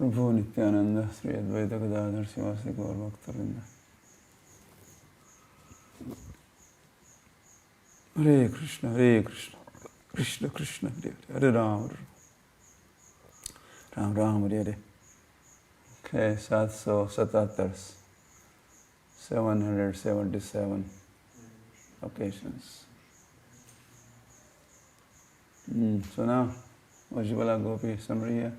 प्रभु नित्यानंद श्री अद्वैत गदाधर शिवासी गौर भक्तवृंद। हरे कृष्ण कृष्ण कृष्ण हरे हरे, हरे Ram Ram Ram Hare Hare. 777 777 occasions। सुना उज्ज्वला गोपी सुन रही है?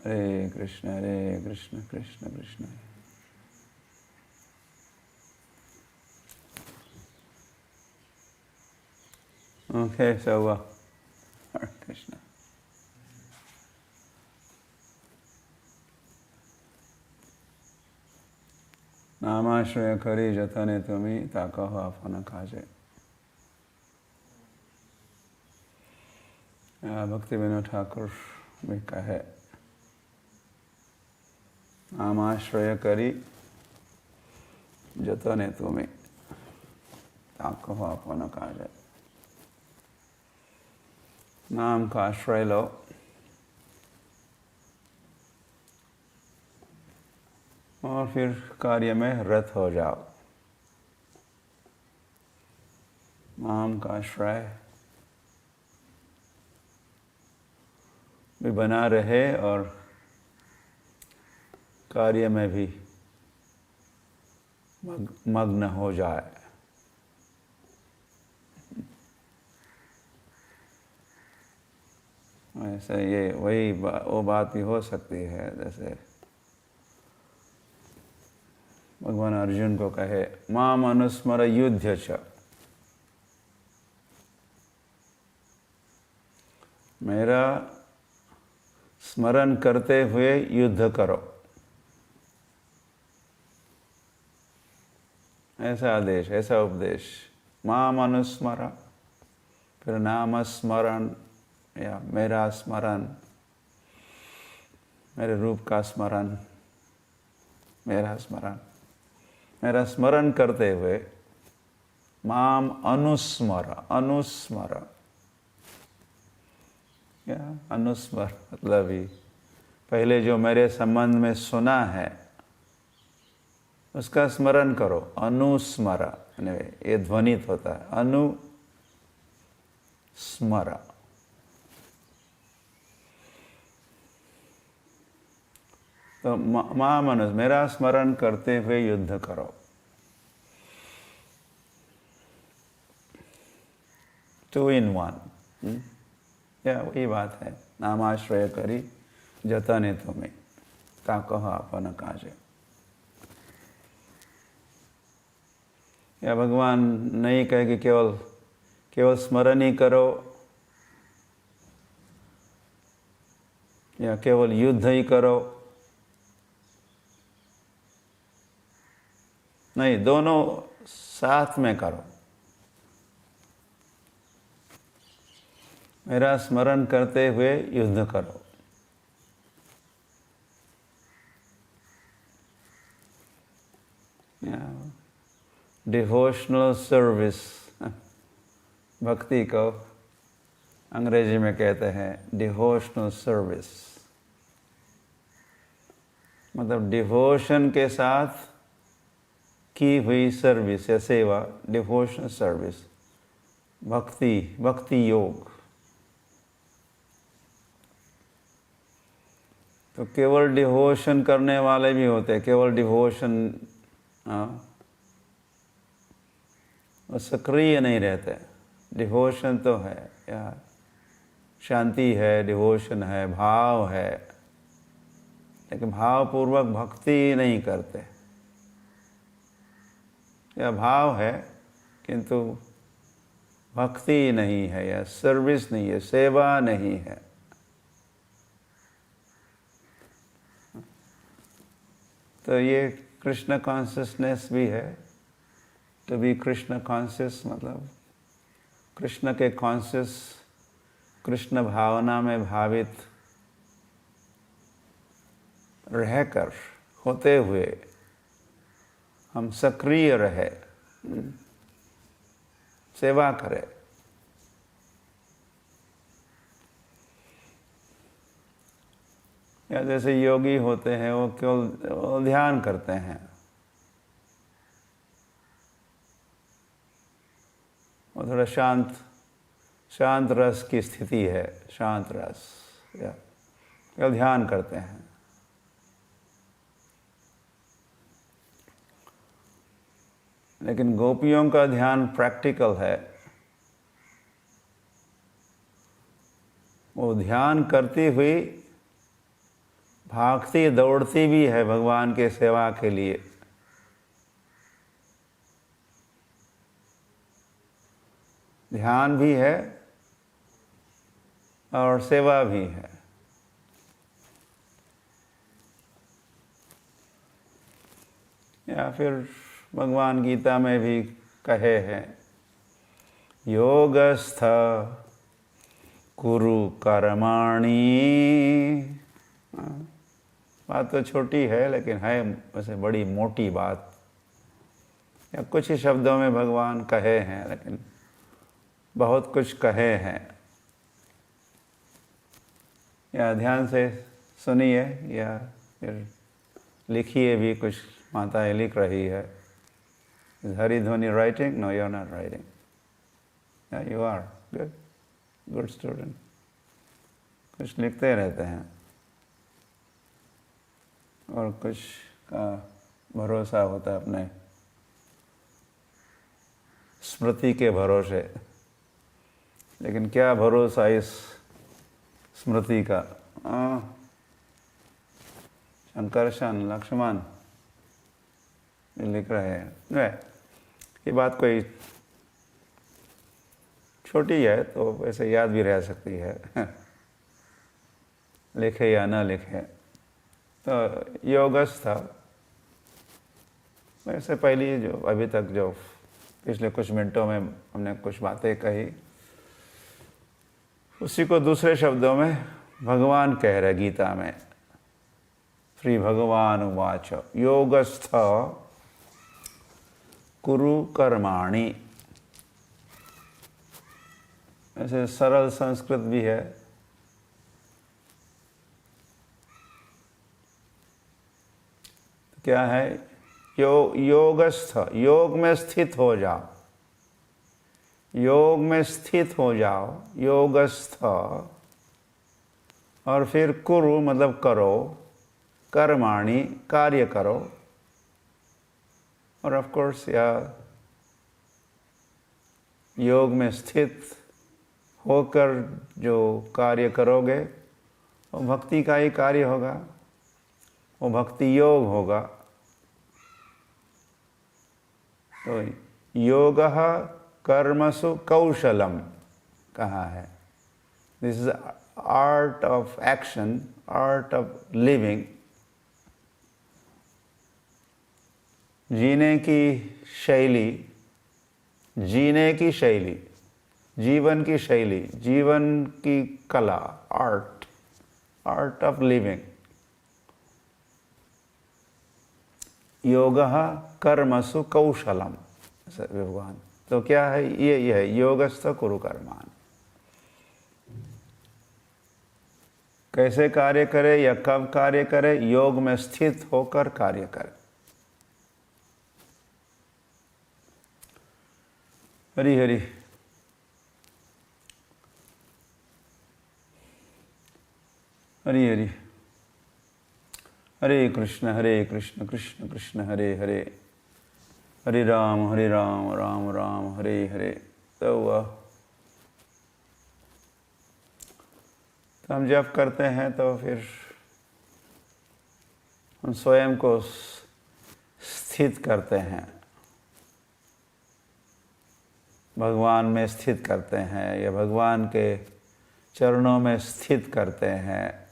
हरे Krishna Krishna Krishna. Okay, so Hare Krishna. नामाश्रय करी जतने तुम्ही ताकह अपन काजे। भक्ति विनोद ठाकुर भी कहे, नामाश्रय करी जतने तुम्ही ताकह अपन काजे। नाम का आश्रय लो, और फिर कार्य में रत हो जाओ। नाम का आश्रय भी बना रहे और कार्य में भी मग्न हो जाए। ऐसे ये वो बात भी हो सकती है, जैसे भगवान अर्जुन को कहे, माम अनुस्मर युद्ध च, मेरा स्मरण करते हुए युद्ध करो। ऐसा आदेश, ऐसा उपदेश। माम अनुस्मर, फिर नाम स्मरण या मेरा स्मरण, मेरे रूप का स्मरण, मेरा स्मरण करते हुए। माम अनुस्मर, अनुस्मर क्या अनुस्मर मतलब ही पहले जो मेरे संबंध में सुना है उसका स्मरण करो। अनुस्मर ये ध्वनित होता है, अनुस्मर। तो महामनुष्य मेरा स्मरण करते हुए युद्ध करो। टू इन वन, या वही बात है। नामाश्रय करी जतने तुम्हें ताकह अपन काजे। या भगवान नहीं कहे कि केवल स्मरण ही करो या केवल युद्ध ही करो। नहीं, दोनों साथ में करो। मेरा स्मरण करते हुए युद्ध करो। डिवोशनल सर्विस, भक्ति को अंग्रेजी में कहते हैं डिवोशनल सर्विस। मतलब डिवोशन के साथ की हुई सर्विस या सेवा, डिवोशनल सर्विस, भक्ति योग। तो केवल डिवोशन करने वाले भी होते हैं, केवल डिवोशन वो सक्रिय नहीं रहते। डिवोशन तो है यार, शांति है, डिवोशन है, भाव है, लेकिन भावपूर्वक भक्ति नहीं करते। या भाव है किंतु भक्ति नहीं है, या सर्विस नहीं है, सेवा नहीं है। तो ये कृष्ण कॉन्शियसनेस भी है। टू बी कृष्ण कॉन्शियस मतलब कृष्ण के कॉन्शियस, कृष्ण भावना में भावित रहकर, होते हुए हम सक्रिय रहे, सेवा करें। या जैसे योगी होते हैं वो केवल ध्यान करते हैं, वो थोड़ा शांत रस की स्थिति है, शांत रस, या केवल ध्यान करते हैं। लेकिन गोपियों का ध्यान प्रैक्टिकल है, वो ध्यान करती हुई भागती दौड़ती भी है भगवान के सेवा के लिए। ध्यान भी है और सेवा भी है। या फिर भगवान गीता में भी कहे हैं, योगस्थ कुरु कर्माणि। बात तो छोटी है लेकिन है वैसे बड़ी मोटी बात। या कुछ ही शब्दों में भगवान कहे हैं लेकिन बहुत कुछ कहे हैं। या ध्यान से सुनिए या फिर लिखिए भी, कुछ माताएं लिख रही है। Is Haridhwani writing? No, you are not writing. Yeah, you are. Good. Good student. कुछ लिखते रहते हैं और कुछ का भरोसा होता है अपने स्मृति के भरोसे। लेकिन क्या भरोसा इस स्मृति का? शंकरशन लक्ष्मण लिख रहे हैं। ये बात कोई छोटी है तो वैसे याद भी रह सकती है, लिखे या ना लिखे। तो योगस्थ था, वैसे पहली जो अभी तक जो पिछले कुछ मिनटों में हमने कुछ बातें कही, उसी को दूसरे शब्दों में भगवान कह रहे गीता में। श्री भगवान उवाच योगस्थ कुरु कर्माणि। ऐसे सरल संस्कृत भी है। क्या है? योगस्थ, योग में स्थित हो जाओ, योग में स्थित हो जाओ, योगस्थ। और फिर कुरु मतलब करो, कर्माणि कार्य करो। और ऑफ कोर्स या योग में स्थित होकर जो कार्य करोगे वो भक्ति का ही कार्य होगा, वो भक्ति योग होगा। तो योगः कर्मसु कौशलम कहा है। This is art of action, art of living. जीने की शैली, जीने की शैली, जीवन की शैली, जीवन की कला, आर्ट, आर्ट ऑफ लिविंग। योगः कर्मसु कौशलम भगवान। तो क्या है ये है योगस्थ कुरु कर्माणि। कैसे कार्य करे या कब कार्य करे? योग में स्थित होकर कार्य करे। हरि हरि। हरि हरि। हरे कृष्ण कृष्ण कृष्ण हरे हरे, हरे राम राम राम हरे हरे। तो हम जब करते हैं तो फिर हम स्वयं को स्थित करते हैं, भगवान में स्थित करते हैं या भगवान के चरणों में स्थित करते हैं।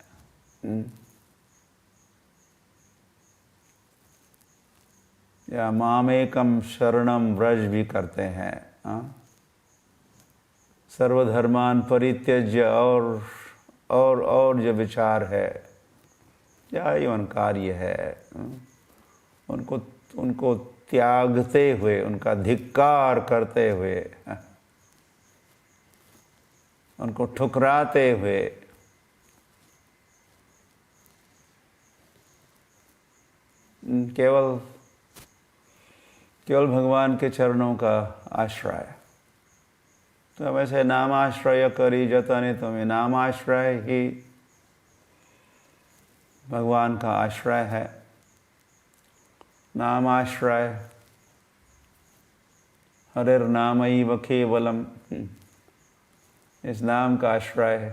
या मामेकम शरणम व्रज भी करते हैं। सर्वधर्मान परित्यज्य और जो विचार है या इवन कार्य है, उनको त्यागते हुए, उनका धिक्कार करते हुए, उनको ठुकराते हुए केवल भगवान के चरणों का आश्रय। तो वैसे नामाश्रय करी जतने, तुम्हें नामाश्रय ही भगवान का आश्रय है। नामाश्रय हरिर नामैव केवलम, इस नाम का आश्रय है।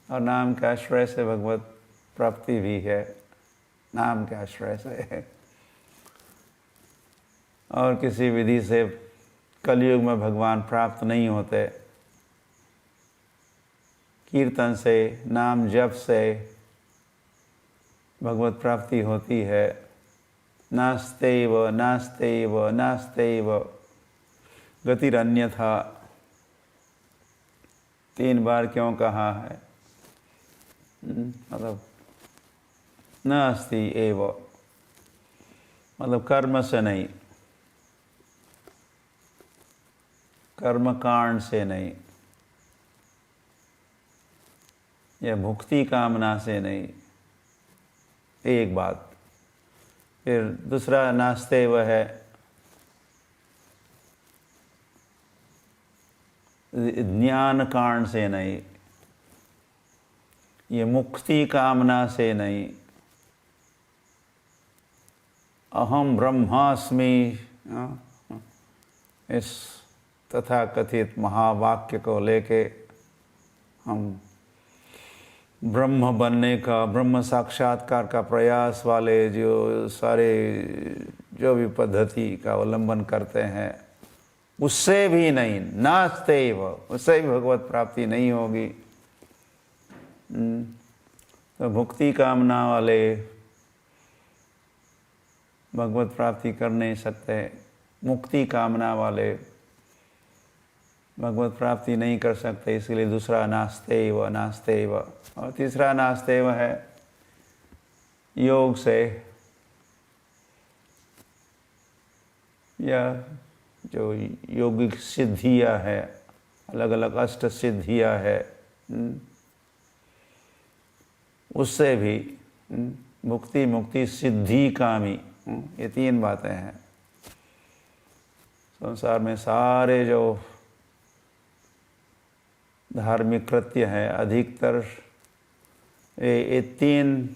और नाम के आश्रय से भगवत प्राप्ति भी है, नाम के आश्रय से है। और किसी विधि से कलयुग में भगवान प्राप्त नहीं होते। कीर्तन से, नाम जप से भगवत प्राप्ति होती है। नास्तेव नास्तेव नास्तेव गतिरन्यथा, 3 बार क्यों कहा है? मतलब नास्ति एव, मतलब कर्म से नहीं, कर्म कांड से नहीं, या भुक्ति कामना से नहीं, एक बात। फिर दूसरा नास्ते वह है ज्ञान कांड से नहीं, ये मुक्ति कामना से नहीं, अहम ब्रह्मास्मि, इस तथा कथित महावाक्य को लेके हम ब्रह्म बनने का, ब्रह्म साक्षात्कार का प्रयास वाले जो सारे जो भी पद्धति का अवलंबन करते हैं, उससे भी नहीं, नास्तेव, उससे भी भगवत प्राप्ति नहीं होगी। तो भुक्ति कामना वाले भगवत प्राप्ति कर नहीं सकते, मुक्ति कामना वाले भगवत प्राप्ति नहीं कर सकते। इसलिए दूसरा नास्तेव नास्तेव। और तीसरा नास्तेव है योग से, या जो योगिक सिद्धियां है, अलग अलग अष्ट सिद्धियां है, उससे भी मुक्ति मुक्ति सिद्धि कामी, ये 3 बातें हैं। संसार में सारे जो धार्मिक कृत्य हैं, अधिकतर ये 3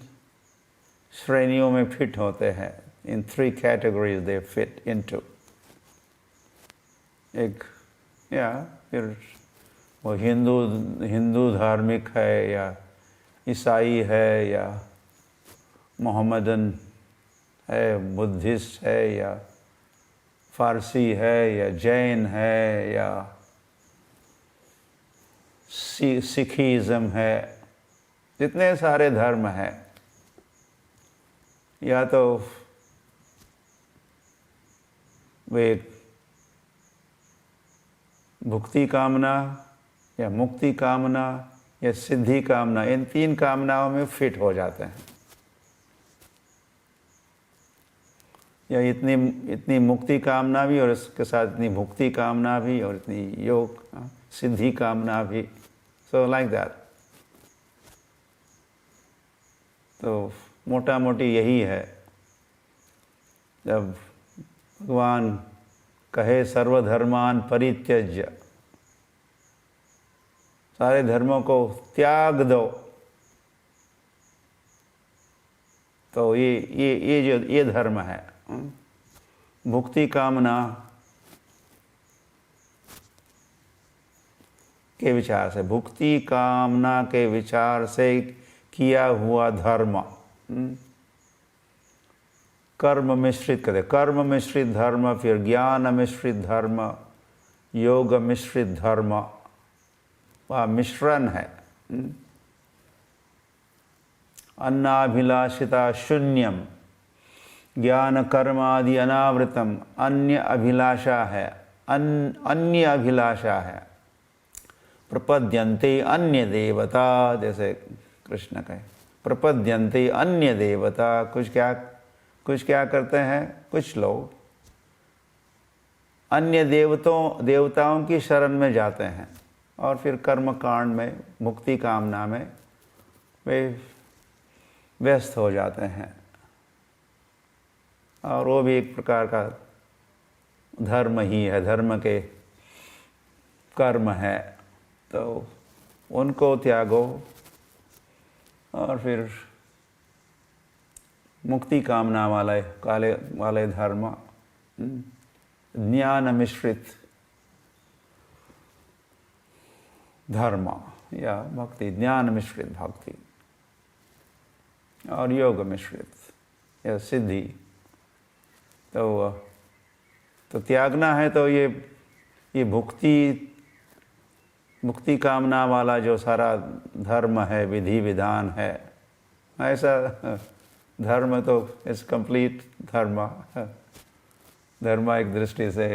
श्रेणियों में फिट होते हैं। इन 3 कैटेगरीज दे फिट इनटू। एक, या फिर वो हिंदू धार्मिक है, या ईसाई है, या मोहम्मदन है, बुद्धिस्ट है, या फारसी है, या जैन है, या सिखिज़म है, जितने सारे धर्म हैं, या तो वे भुक्ति कामना या मुक्ति कामना या सिद्धि कामना, इन 3 कामनाओं में फिट हो जाते हैं। या इतनी मुक्ति कामना भी, और इसके साथ इतनी भुक्ति कामना भी, और इतनी योग सिद्धि कामना भी। So like that. तो मोटा मोटी यही है। जब भगवान कहे सर्वधर्मान परित्यज्य, सारे धर्मों को त्याग दो, तो ये धर्म है। भुक्ति कामना के विचार से, भुक्ति कामना के विचार से किया हुआ धर्म, कर्म मिश्रित कहते, कर्म मिश्रित धर्म, फिर ज्ञान मिश्रित धर्म, योग मिश्रित धर्म, वह मिश्रण है। अन्नाभिलाषिता शून्यम, ज्ञान कर्म आदि अनावृतम, अन्य अभिलाषा है, अन्य अभिलाषा है। प्रपद्यन्ते अन्य देवता, जैसे कृष्ण कहे प्रपद्यन्ते अन्य देवता, कुछ क्या कुछ क्या करते हैं, कुछ लोग अन्य देवताओं की शरण में जाते हैं और फिर कर्म कांड में, मुक्ति कामना में वे व्यस्त हो जाते हैं। और वो भी एक प्रकार का धर्म ही है, धर्म के कर्म है। तो उनको त्यागो और फिर मुक्ति कामना वाले धर्म, ज्ञान मिश्रित धर्म या भक्ति, ज्ञान मिश्रित भक्ति और योग मिश्रित या सिद्धि, तो त्यागना है। तो ये मुक्ति कामना वाला जो सारा धर्म है, विधि विधान है, ऐसा धर्म तो इस कंप्लीट धर्म एक दृष्टि से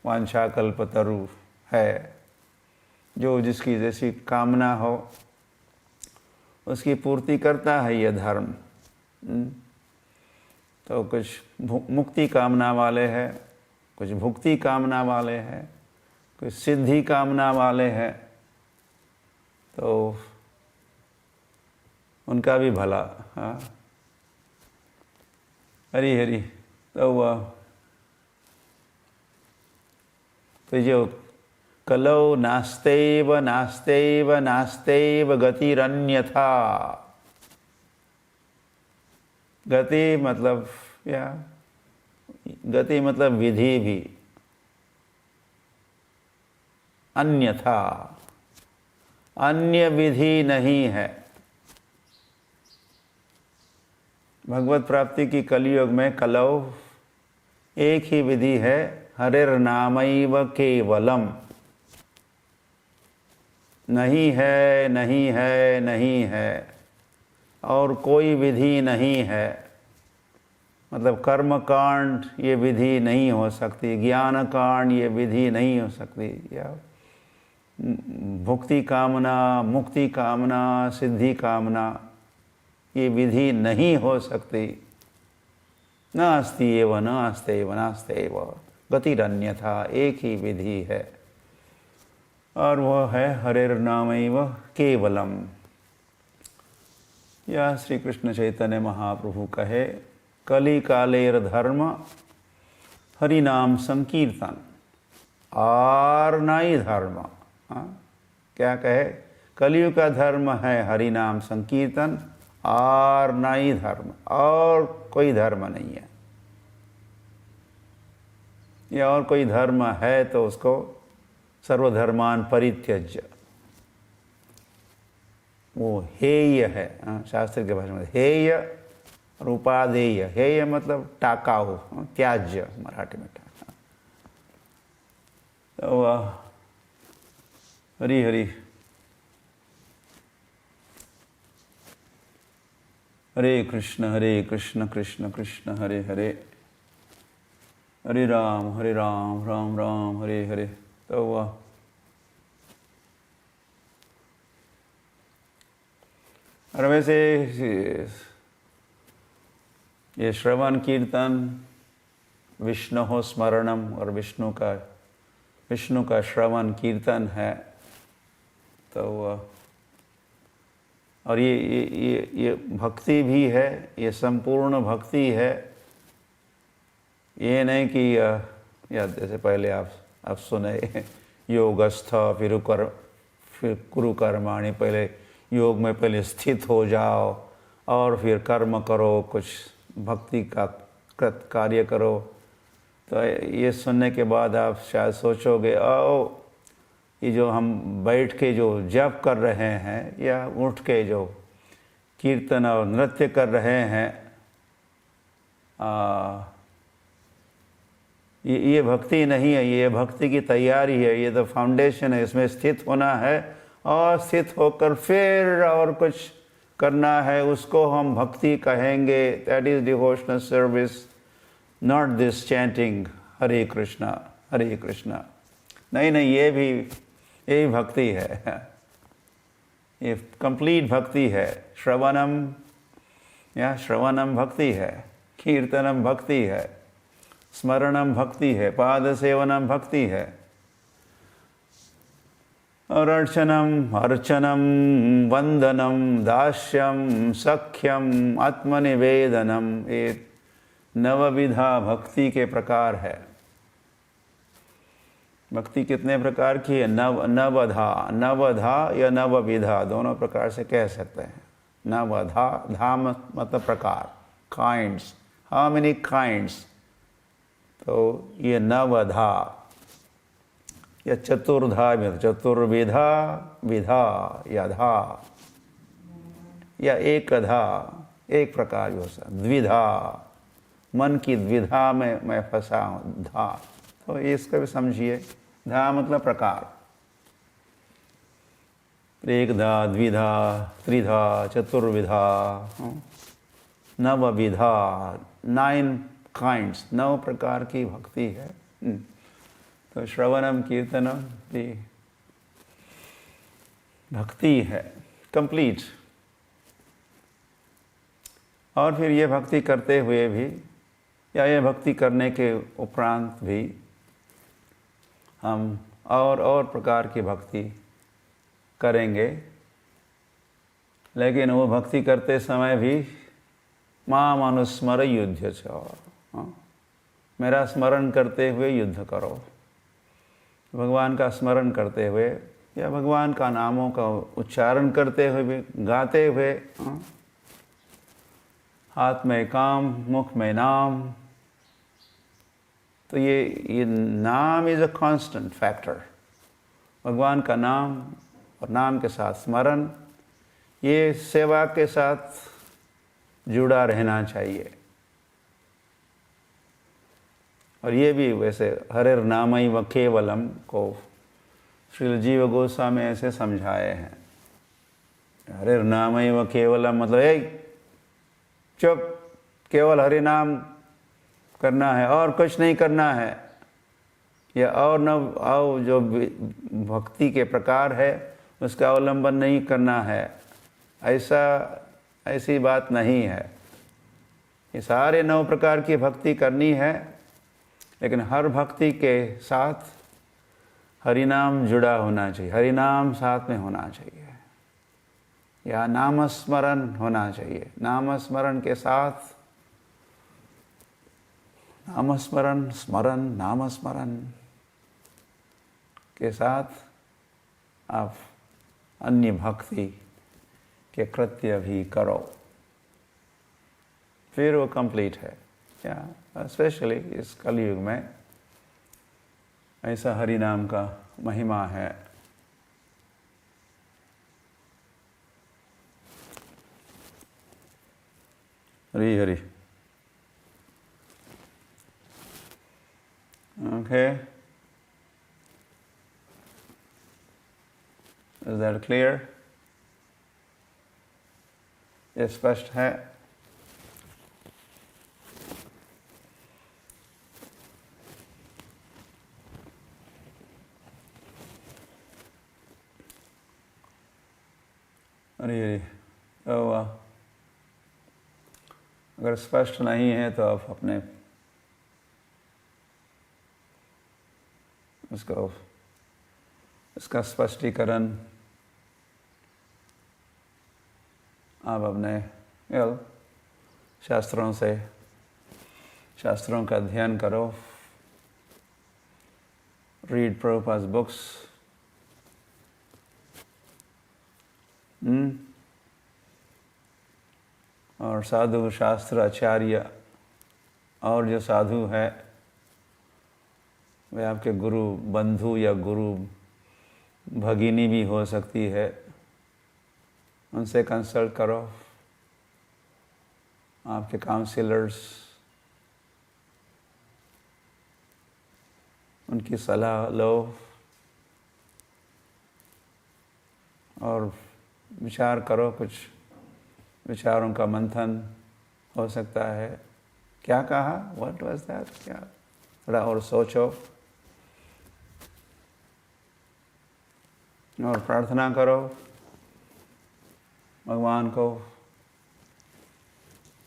वांछाकल्पतरु है। जो जिसकी जैसी कामना हो उसकी पूर्ति करता है ये धर्म। तो कुछ मुक्ति कामना वाले हैं, कुछ भुक्ति कामना वाले हैं, कुछ सिद्धि कामना वाले हैं, तो उनका भी भला। हाँ, हरी हरी। तो जो कलौ नास्तेव नास्तेव नास्तेव गतिरन्यथा, गति मतलब गति मतलब विधि भी, अन्यथा अन्य विधि नहीं है। भगवत प्राप्ति की कलियुग में कलौ एक ही विधि है, हरिर्नामैव केवलम। नहीं है, नहीं है, नहीं है, और कोई विधि नहीं है। मतलब कर्म कांड ये विधि नहीं हो सकती, ज्ञान कांड ये विधि नहीं हो सकती, या भुक्ति कामना, मुक्ति कामना, सिद्धि कामना ये विधि नहीं हो सकती। नास्ति एव नास्तेव नास्तेव गतिरन्यथा, एक ही विधि है और वह है हरिर्नामैव केवलम। यह श्री कृष्ण चैतन्य महाप्रभु कहे, कली कालेर धर्म हरिनाम संकीर्तन और नई धर्म। क्या कहे, कलियुग का धर्म है हरिनाम संकीर्तन और नई धर्म, और कोई धर्म नहीं है। या और कोई धर्म है तो उसको सर्वधर्मान परित्यज्य, वो हेय है। शास्त्र के भाषा में हेय और उपादेय। हेय मतलब टाकाऊ, त्याज्य मराठी में। तो हरि हरि। हरे कृष्ण कृष्ण कृष्ण हरे हरे, हरे राम राम राम हरे हरे। तो और वैसे ये श्रवण कीर्तन, विष्णु स्मरणम और विष्णु का श्रवण कीर्तन है। तो और ये भक्ति भी है, ये संपूर्ण भक्ति है। ये नहीं कि या जैसे पहले आप सुने योगस्थ फिर कुरु कर्माणि, पहले योग में पहले स्थित हो जाओ और फिर कर्म करो, कुछ भक्ति का कार्य करो। तो ये सुनने के बाद आप शायद सोचोगे, ओ ये जो हम बैठ के जो जप कर रहे हैं या उठ के जो कीर्तन और नृत्य कर रहे हैं, ये भक्ति नहीं है, ये भक्ति की तैयारी है, ये तो फाउंडेशन है। इसमें स्थित होना है और स्थित होकर फिर और कुछ करना है, उसको हम भक्ति कहेंगे। That is devotional service, not this chanting Hare Krishna Hare Krishna. नहीं, ये भी भक्ति है, ये कंप्लीट भक्ति है। श्रवणम या श्रवणम भक्ति है, कीर्तनम भक्ति है, स्मरणम भक्ति है, पाद सेवनम भक्ति है, और अर्चनम वंदनम दास्यम सख्यम आत्मनिवेदनम, ये नवविधा भक्ति के प्रकार है। भक्ति कितने प्रकार की है? नवधा या नवविधा, दोनों प्रकार से कह सकते हैं। नवधा, धा मतलब प्रकार, काइंड्स, हाउ मेनी काइंड्स, तो ये नवधा या चतुर्धा, चतुर्विधा, विधा या धा, या एकधा, एक प्रकार हो सकता, द्विधा, मन की द्विधा में मैं फंसा हूँ, धा, तो इसका भी समझिए। धा मतलब प्रकार, एकधा, द्विधा, त्रिधा, चतुर्विधा, नवविधा, 9 काइंड्स, 9 प्रकार की भक्ति है। तो श्रवणम कीर्तनम भी भक्ति है, कंप्लीट। और फिर ये भक्ति करते हुए भी, या ये भक्ति करने के उपरांत भी हम और प्रकार की भक्ति करेंगे, लेकिन वो भक्ति करते समय भी माम अनुस्मर युद्ध च, मेरा स्मरण करते हुए युद्ध करो। भगवान का स्मरण करते हुए या भगवान का नामों का उच्चारण करते हुए भी, गाते हुए, हाथ में काम, मुख में नाम। तो ये नाम इज अ कांस्टेंट फैक्टर। भगवान का नाम और नाम के साथ स्मरण, ये सेवा के साथ जुड़ा रहना चाहिए। और ये भी वैसे हरेर नामैव केवलम को श्रील जीव गोस्वामी ऐसे समझाए हैं। हरेर नामैव केवलम मतलब चुप, केवल हरि नाम करना है और कुछ नहीं करना है, या और न और जो भक्ति के प्रकार है उसका अवलंबन नहीं करना है, ऐसी बात नहीं है। ये सारे 9 प्रकार की भक्ति करनी है, लेकिन हर भक्ति के साथ हरिनाम जुड़ा होना चाहिए, हरिनाम साथ में होना चाहिए, या नामस्मरण होना चाहिए। नामस्मरण के साथ नामस्मरण, स्मरण, नामस्मरण के साथ आप अन्य भक्ति के कृत्य भी करो, फिर वो कंप्लीट है। या स्पेशली इस कलयुग में ऐसा हरि नाम का महिमा है। Hari Hari. Okay, is that clear? ये स्पष्ट है? अरे तो अगर स्पष्ट नहीं है तो आप अपने इसका स्पष्टीकरण आप अपने शास्त्रों का अध्ययन करो, रीड प्रभुपाद बुक्स, और साधु शास्त्र आचार्य और जो साधु है वे आपके गुरु बंधु या गुरु भगिनी भी हो सकती है, उनसे कंसल्ट करो। आपके काउंसलर्स, उनकी सलाह लो और विचार करो। कुछ विचारों का मंथन हो सकता है। क्या कहा? What was that? क्या थोड़ा और सोचो और प्रार्थना करो भगवान को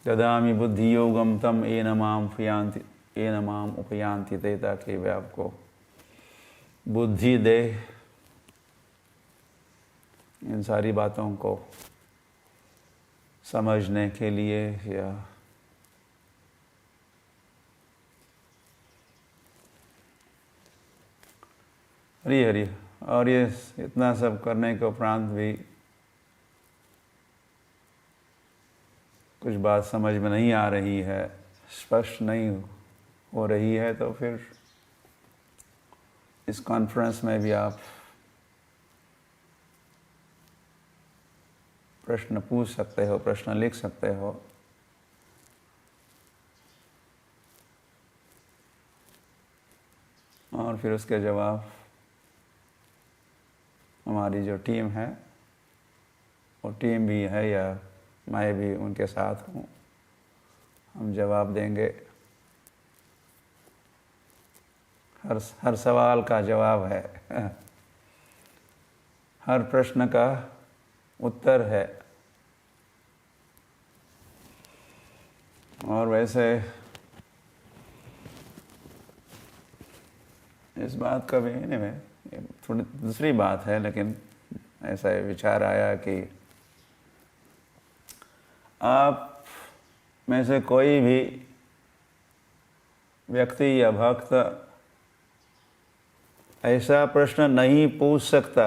ददामि बुद्धि योगम तम येन माम उपयांति ते, ताकि वे आपको बुद्धि दे इन सारी बातों को समझने के लिए। या हरि हरि। और ये इतना सब करने के उपरांत भी कुछ बात समझ में नहीं आ रही है, स्पष्ट नहीं हो रही है, तो फिर इस कॉन्फ्रेंस में भी आप प्रश्न पूछ सकते हो, प्रश्न लिख सकते हो। और फिर उसके जवाब हमारी जो टीम है, वो टीम भी है या मैं भी उनके साथ हूँ, हम जवाब देंगे। हर सवाल का जवाब है, हर प्रश्न का उत्तर है। और वैसे इस बात का भी नहीं, थोड़ी दूसरी बात है, लेकिन ऐसा विचार आया कि आप में से कोई भी व्यक्ति या भक्त ऐसा प्रश्न नहीं पूछ सकता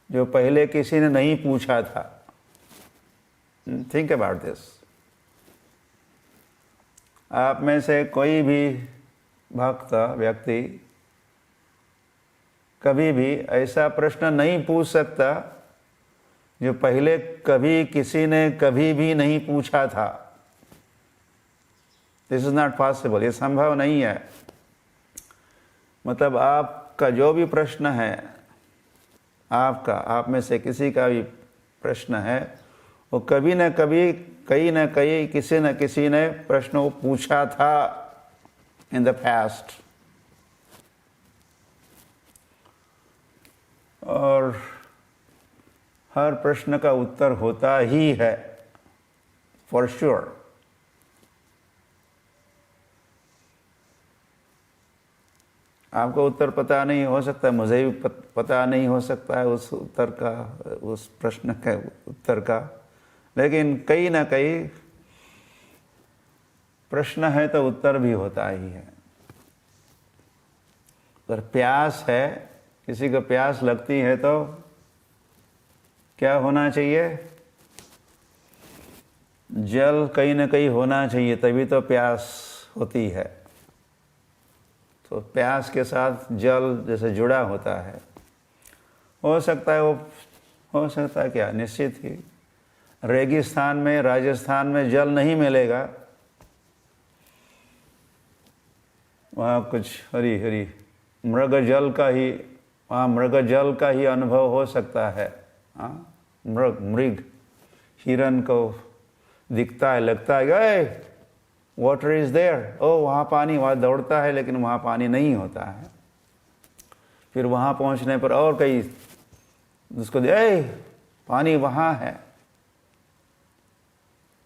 जो पहले किसी ने नहीं पूछा था। Think about this. आप में से कोई भी भक्त व्यक्ति कभी भी ऐसा प्रश्न नहीं पूछ सकता जो पहले कभी किसी ने कभी भी नहीं पूछा था। दिस इज नॉट पॉसिबल, ये संभव नहीं है। मतलब आपका जो भी प्रश्न है, आप में से किसी का भी प्रश्न है, वो कभी न कभी, कहीं न कहीं, किसी न किसी ने प्रश्न को पूछा था इन द पास्ट। और हर प्रश्न का उत्तर होता ही है, फॉर श्योर। आपको उत्तर पता नहीं हो सकता, मुझे भी पता नहीं हो सकता है उस उत्तर का, उस प्रश्न के उत्तर का, लेकिन कहीं ना कहीं प्रश्न है तो उत्तर भी होता ही है। अगर प्यास है, किसी को प्यास लगती है, तो क्या होना चाहिए? जल कहीं ना कहीं होना चाहिए, तभी तो प्यास होती है। तो प्यास के साथ जल जैसे जुड़ा होता है। हो सकता है हो सकता है क्या, निश्चित ही रेगिस्तान में, राजस्थान में जल नहीं मिलेगा, वहाँ कुछ हरी हरी मृग जल का ही अनुभव हो सकता है। हाँ, मृग हिरन को दिखता है, लगता है गए वाटर इज देयर, ओ वहाँ पानी, वहाँ दौड़ता है, लेकिन वहाँ पानी नहीं होता है। फिर वहाँ पहुँचने पर और कई उसको पानी वहाँ है,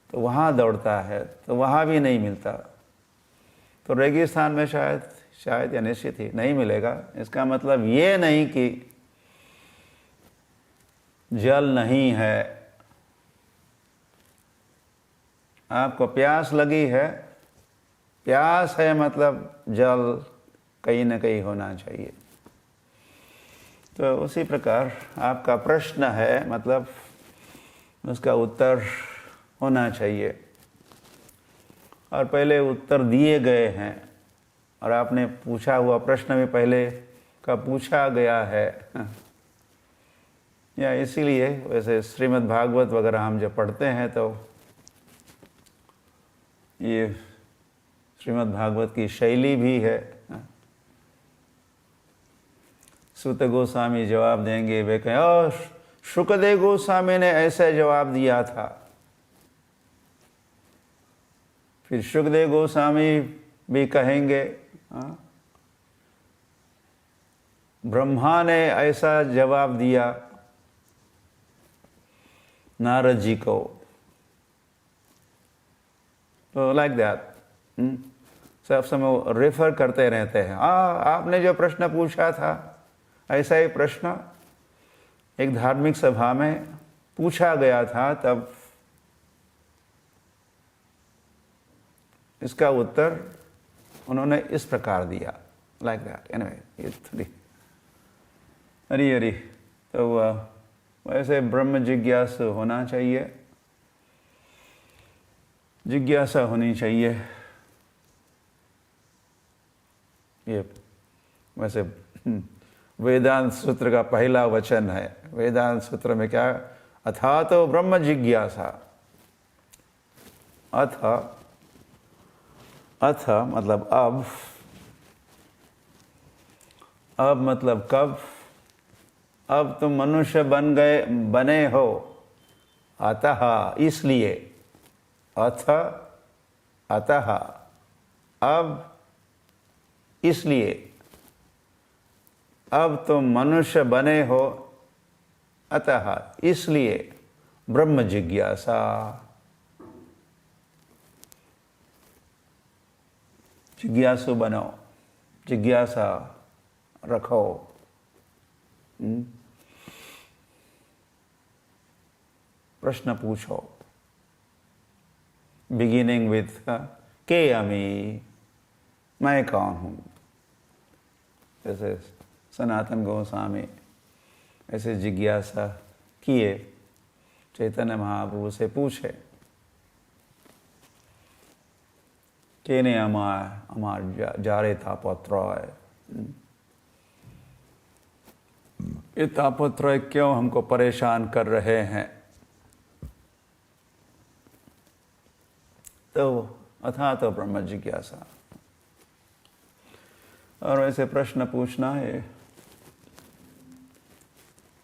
तो वहाँ दौड़ता है, तो वहाँ भी नहीं मिलता। तो रेगिस्तान में शायद या निश्चित ही नहीं मिलेगा। इसका मतलब ये नहीं कि जल नहीं है। आपको प्यास लगी है, प्यास है मतलब जल कहीं न कहीं होना चाहिए। तो उसी प्रकार आपका प्रश्न है, मतलब उसका उत्तर होना चाहिए। और पहले उत्तर दिए गए हैं, और आपने पूछा हुआ प्रश्न भी पहले का पूछा गया है। या इसीलिए वैसे श्रीमद् भागवत वगैरह हम जब पढ़ते हैं, तो ये श्रीमद् भागवत की शैली भी है। सूत गोस्वामी जवाब देंगे, वे कहें और शुकदेव गोस्वामी ने ऐसा जवाब दिया था। फिर शुकदेव गोस्वामी भी कहेंगे ब्रह्मा ने ऐसा जवाब दिया नारद जी को। तो लाइक दैट सब समय रेफर करते रहते हैं। आपने जो प्रश्न पूछा था, ऐसा ही प्रश्न एक धार्मिक सभा में पूछा गया था, तब इसका उत्तर उन्होंने इस प्रकार दिया, लाइक दैट। एनीवे, ये थोड़ी हरी हरी। तो वैसे ब्रह्म जिज्ञासु होना चाहिए, जिज्ञासा होनी चाहिए। ये वैसे वेदांत सूत्र का पहला वचन है। वेदांत सूत्र में क्या? अथा तो ब्रह्म जिज्ञासा। अथ मतलब अब मतलब कब? अब तुम मनुष्य बने हो, अतः इसलिए। अतः अब इसलिए, अब तुम मनुष्य बने हो, अतः इसलिए ब्रह्म जिज्ञासा। जिज्ञासु बनो, जिज्ञासा रखो। प्रश्न पूछो। बिगिनिंग विथ के अमी, मैं कौन हूं? जैसे सनातन गोस्वामी ऐसे जिज्ञासा किए, चैतन्य महाप्रभु से पूछे, केने अमार जारे तापत्रय, ये तापत्रय क्यों हमको परेशान कर रहे हैं? तो अथा तो ब्रह्म जिज्ञासा। और वैसे प्रश्न पूछना है,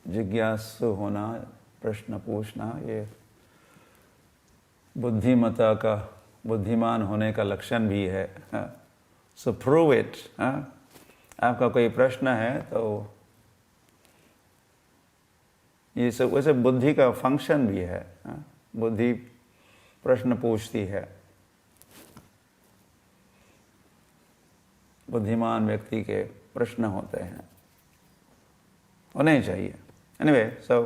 जिज्ञासु होना, प्रश्न पूछना, ये बुद्धिमता का, बुद्धिमान होने का लक्षण भी है। सो प्रूव इट। आपका कोई प्रश्न है तो ये सब वैसे बुद्धि का फंक्शन भी है। बुद्धि प्रश्न पूछती है। बुद्धिमान व्यक्ति के प्रश्न होते हैं, होने चाहिए। एनीवे, सो